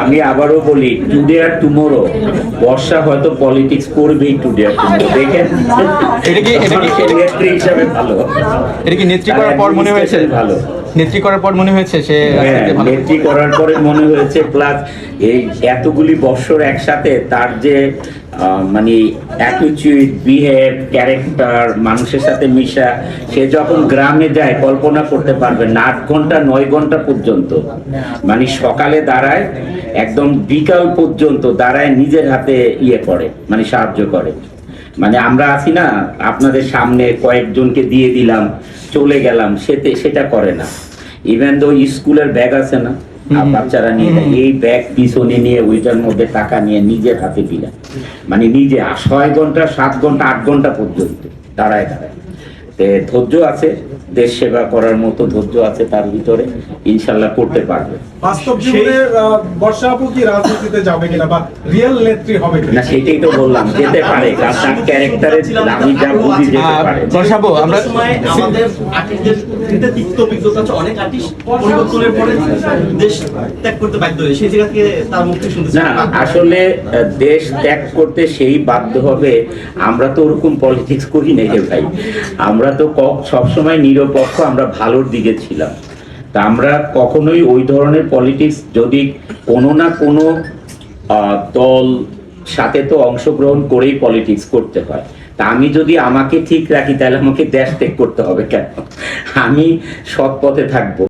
আমি আবারও বলি, টুডে আর টুমোরো, বর্ষা হয়তো পলিটিক্স করবেই টুডে আর টুমোরো। দেখেন নেত্রী হিসাবে ভালো, এটা কি নেত্রী করার পর মনে হয়েছে ভালো, নেত্রী করার পর মনে হয়েছে সে নেত্রী করার পরে মনে হয়েছে, প্লাস এই এতগুলি বৎসর একসাথে তার যে মানে অ্যাটিটিউড, বিহেভ, ক্যারেক্টার, মানুষের সাথে মিশা, সে যখন গ্রামে যায় কল্পনা করতে পারবেন না, 8 ঘন্টা 9 ঘন্টা পর্যন্ত, মানে সকালে দাঁড়ায় একদম বিকাল পর্যন্ত দাঁড়ায়, নিজের হাতে ইয়ে করে, মানে সাহায্য করে। মানে আমরা আছি না, আপনাদের সামনে কয়েকজনকে দিয়ে দিলাম চলে গেলাম, সেটা করে না। ইভেন দো স্কুলের ব্যাগ আছে না, বাচ্চারা নিয়ে যায়, এই ব্যাগ পিছনে নিয়ে ওইটার মধ্যে টাকা নিয়ে নিজের হাতে দিলেন, মানে নিজে 6 ঘন্টা 7 ঘন্টা 8 ঘন্টা পর্যন্ত দাঁড়ায় দাঁড়ায়। ধৈর্য আছে, দেশ সেবা করার মতো ধৈর্য আছে তার ভিতরে, ইনশাল্লাহ করতে পারবে। বাস্তব জীবনে বর্ষা আপু কি রাজনীতিতে যাবে কিনা বা রিয়েল নেত্রী হবে কিনা? না, সেটাই তো বললাম, যেতে পারে, কারণ তার ক্যারেক্টারে আমি যা বুঝি যেতে পারে। বর্ষা আপু, আমরা আমাদের আর্টিস্টদের তিক্ত অভিজ্ঞতা আছে, অনেক আর্টিস্ট পরিবর্তনের পরে দেশ ত্যাগ করতে বাধ্য হয়, সেই জায়গা থেকে তার মুক্তি শুনতে না, আসলে দেশ ত্যাগ করতে সেই বাধ্য হবে। আমরা তো ওরকম পলিটিক্স করি নাই রে ভাই, আমরা তো সবসময় নিরপেক্ষ, আমরা ভালোর দিকে ছিলাম। তা আমরা কখনোই ওই ধরনের পলিটিক্স, যদি কোনো না কোনো দল সাথে তো অংশগ্রহণ করেই পলিটিক্স করতে হয়। তা আমি যদি আমাকে ঠিক রাখি, তাহলে আমাকে দেশ ত্যাগ করতে হবে কেন? আমি সৎ পথে থাকবো।